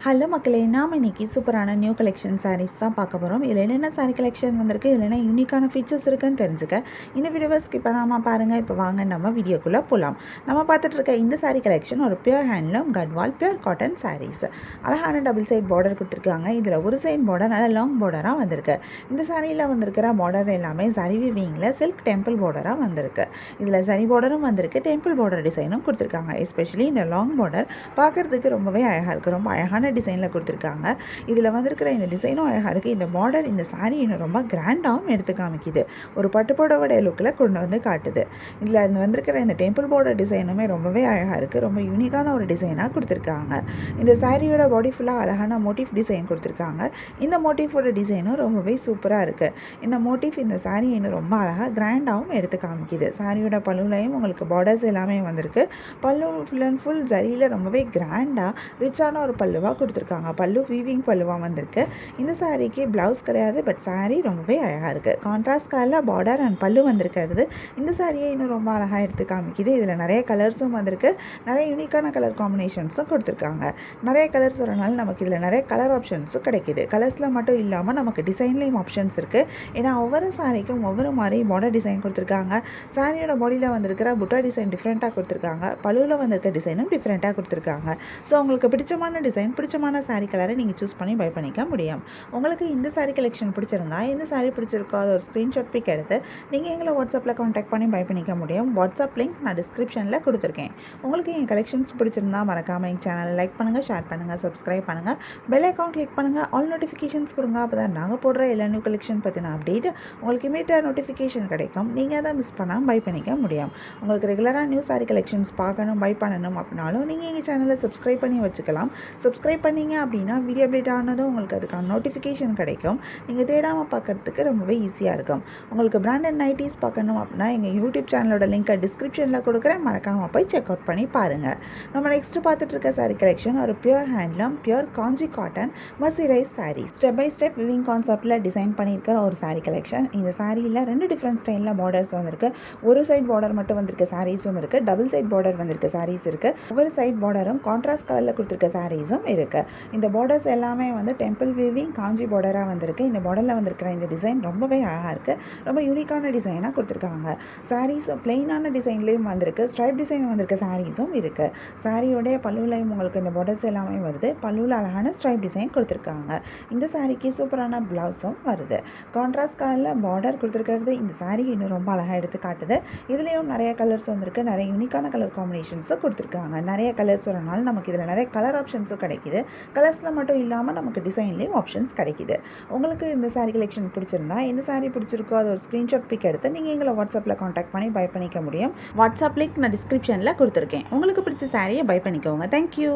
Hello மக்களே! நாம இன்னைக்கு சூப்பரான நியூ கலெக்ஷன் சாரீஸ் தான் பார்க்க போறோம். இதில என்னென்ன சாரீ கலெக்ஷன் வந்திருக்கு, இதில என்ன யூனிக்கான ஃபீச்சர்ஸ் இருக்குன்னு தெரிஞ்சுக்க, இந்த வீடியோவ ஸ்கிப் பண்ணாம பாருங்க. இப்போ வாங்க நம்ம வீடியோக்குள்ள போலாம். நம்ம பார்த்துட்டு இருக்க இந்த சாரீ கலெக்ஷன் ஒரு pure handloom Gadwal pure cotton saris. அழகான டபுள் சைட் பார்டர் குடுத்துருக்காங்க. இதில ஒரு சைட் பார்டர் நல்ல லாங் பார்டரா வந்திருக்கு. இந்த சாரீல வந்திருக்கிற பார்டர் எல்லாமே ஜரி வீவிங்ல சில்க் டெம்பிள் பார்டரா வந்திருக்கு. இதில ஜரி பார்டரும் வந்திருக்கு, டெம்பிள் பார்டர் டிசைனும் குடுத்துருக்காங்க. எஸ்பெஷலி இந்த லாங் பார்டர் பார்க்கறதுக்கு ரொம்பவே அழகா இருக்கு. ரொம்ப அழகான டிசைனில் கொடுத்துருக்காங்க. இதில் வந்திருக்கிற இந்த டிசைனும் அழகாக இருக்குது. இந்த பார்டர் இந்த சாரீ இன்னும் ரொம்ப கிராண்டாகவும் எடுத்து காமிக்குது. ஒரு பட்டு புடவோட லுக்கில் கொண்டு வந்து காட்டுது. இதில் வந்திருக்கிற இந்த டெம்பிள் பார்டர் டிசைனுமே ரொம்பவே அழகாக இருக்குது. ரொம்ப யூனிக்கான ஒரு டிசைனாக கொடுத்துருக்காங்க. இந்த சாரியோட பாடி ஃபுல்லாக அழகான மோட்டிஃப் டிசைன் கொடுத்துருக்காங்க. இந்த மோட்டிஃபோட டிசைனும் ரொம்பவே சூப்பராக இருக்குது. இந்த மோட்டிஃப் இந்த சாரீ இன்னும் ரொம்ப அழகாக கிராண்டாகவும் எடுத்து காமிக்குது. சாரியோட பல்லுலையும் உங்களுக்கு பார்டர்ஸ் எல்லாமே வந்திருக்கு. பல்லு ஃபுல் அண்ட் ஃபுல் ஜரியில் ரொம்பவே கிராண்டாக ரிச்சான ஒரு பல்லுவாக கொடுத்துருக்காங்க. பல்லு வீவிங் பல்லுவாக வந்திருக்கு. இந்த சாரீக்கு ப்ளவுஸ் கிடையாது, பட் சாரீ ரொம்பவே அழகாக இருக்குது. கான்ட்ராஸ்ட் கலரில் பார்டர் அண்ட் பல்லு வந்திருக்கிறது இந்த சாரியை இன்னும் ரொம்ப அழகாக எடுத்து காமிக்குது. இதில் நிறைய கலர்ஸும் வந்திருக்கு. நிறைய யூனிக்கான கலர் காம்பினேஷன்ஸும் கொடுத்துருக்காங்க. நிறைய கலர்ஸ் வரனால நமக்கு இதில் நிறைய கலர் ஆப்ஷன்ஸும் கிடைக்கிது. கலர்ஸில் மட்டும் இல்லாமல் நமக்கு டிசைன்லேயும் ஆப்ஷன்ஸ் இருக்குது. ஏன்னா ஒவ்வொரு சாரிக்கும் ஒவ்வொரு மாதிரி பார்டர் டிசைன் கொடுத்துருக்காங்க. சாரியோட பாடியில் வந்திருக்கிற புட்டா டிசைன் டிஃப்ரெண்ட்டாக கொடுத்துருக்காங்க. பல்லுவில் வந்திருக்க டிசைனும் டிஃப்ரெண்ட்டாக கொடுத்துருக்காங்க. ஸோ உங்களுக்கு பிடிச்சமான டிசைன் பிடிச்சமான சாரீ கலரை நீங்கள் சூஸ் பண்ணி பை பண்ணிக்க முடியும். உங்களுக்கு இந்த சாரீ கலெக்ஷன் பிடிச்சிருந்தா எந்த சாரீ பிடிச்சிருக்கோ அதை ஒரு ஸ்க்ரீன்ஷாட் பிக் எடுத்து நீங்கள் எங்களை வாட்ஸ்அப்பில் காண்டாக்ட் பண்ணி பை பண்ணிக்க முடியும். வாட்ஸ்அப் லிங்க் நான் டிஸ்கிரிப்ஷனில் கொடுத்துருக்கேன். உங்களுக்கு என் கலெக்ஷன்ஸ் பிடிச்சிருந்தா மறக்காமல் எங்கள் சேனலை லைக் பண்ணுங்கள், ஷேர் பண்ணுங்கள், சப்ஸ்கிரைப் பண்ணுங்கள், பெல் ஐக்கான் கிளிக் பண்ணுங்கள், ஆல் நோட்டிஃபிகேஷன்ஸ் கொடுங்க. அப்போ தான் நாங்கள் போடுற எல்லா நியூ கலெக்ஷன் பற்றின அப்டேட் உங்களுக்கு இமீடியட்டாக நோட்டிஃபிகேஷன் கிடைக்கும். நீங்கள் அதை மிஸ் பண்ணாமல் பை பண்ணிக்க முடியும். உங்களுக்கு ரெகுலராக நியூ சாரீ கலெக்ஷன்ஸ் பார்க்கணும், பை பண்ணணும் அப்படின்னாலும் நீங்கள் எங்கள் சேனலை சப்ஸ்கிரைப் பண்ணி வச்சுக்கலாம். சப்ஸ்கிரைப் பண்ணிங்க அப்படின்னா வீடியோ அப்டேட் ஆனதும் உங்களுக்கு அதுக்கான நோட்டிஃபிகேஷன் கிடைக்கும். நீங்கள் தேடாமல் பார்க்குறதுக்கு ரொம்பவே ஈஸியாக இருக்கும். உங்களுக்கு பிராண்டட் நைட்டிஸ் பார்க்கணும் அப்படின்னா எங்கள் யூடியூப் சேனலோட லிங்க்கை டிஸ்கிரிப்ஷனில் கொடுக்குறேன். மறக்காமல் போய் செக் அவுட் பண்ணி பாருங்கள். நம்ம நெக்ஸ்ட்டு பார்த்துட்டு இருக்க சாரீ கலெக்ஷன் ஒரு pure handloom pure Kanchi cotton mercerised sari. Step by step weaving கான்செப்டில் டிசைன் பண்ணியிருக்கிற ஒரு சாரீ கலெக்ஷன். இந்த சாரியில் 2 டிஃப்ரெண்ட் ஸ்டைலில் பார்டர்ஸ் வந்திருக்கு. ஒரு சைட் பார்டர் மட்டும் வந்திருக்க சாரீஸும் இருக்குது, டபுள் சைட் பார்டர் வந்திருக்க சாரீஸ் இருக்குது. ஒவ்வொரு சைட் பார்டரும் கான்ட்ராஸ்ட் கலரில் கொடுத்துருக்க சாரீஸும் இருக்குது. இந்த பார்டர்ஸ் எல்லாமே வந்து டெம்பிள் வீவிங் காஞ்சி பார்டராக வந்திருக்கு. இந்த பார்டரில் வந்திருக்கிற இந்த டிசைன் ரொம்பவே அழகாக இருக்குது. ரொம்ப யூனிக்கான டிசைனாக கொடுத்துருக்காங்க. சாரீஸ் பிளெயினான டிசைன்லேயும் வந்திருக்கு, ஸ்ட்ரைப் டிசைன் வந்திருக்க சாரீஸும் இருக்குது. சாரியோடைய பல்லுலையும் உங்களுக்கு இந்த பார்டர்ஸ் எல்லாமே வருது. பல்லுவில் அழகான ஸ்ட்ரைப் டிசைன் கொடுத்துருக்காங்க. இந்த சாரிக்கு சூப்பரான ப்ளவுஸும் வருது. கான்ட்ராஸ்ட் கலரில் பார்டர் கொடுத்துருக்கிறது இந்த சாரீ இன்னும் ரொம்ப அழகாக எடுத்து காட்டுது. இதுலேயும் நிறைய கலர்ஸ் வந்திருக்கு. நிறைய யூனிக்கான கலர் காம்பினேஷன்ஸும் கொடுத்துருக்காங்க. நிறைய கலர்ஸ் வரனால நமக்கு இதில் நிறைய கலர் ஆப்ஷன்ஸும் கிடைக்கிது. கலர்ஸில் மட்டும் இல்லாமல் நமக்கு டிசைன்லேயும் ஆப்ஷன்ஸ் கிடைக்கிது. உங்களுக்கு இந்த சாரீ கலெக்ஷன் பிடிச்சிருந்தா எந்த சாரீ பிடிச்சிருக்கோ அதை ஒரு ஸ்க்ரீன்ஷாட் பிக் எடுத்து நீங்கள் எங்களை வாட்ஸ்அப்பில் காண்டாக்ட் பண்ணி பை பண்ணிக்க முடியும். வாட்ஸ்அப் லிங்க் நான் டிஸ்கிரிப்ஷனில் கொடுத்துருக்கேன். உங்களுக்கு பிடிச்ச சாரியை பை பண்ணிக்கோங்க. தேங்க்யூ.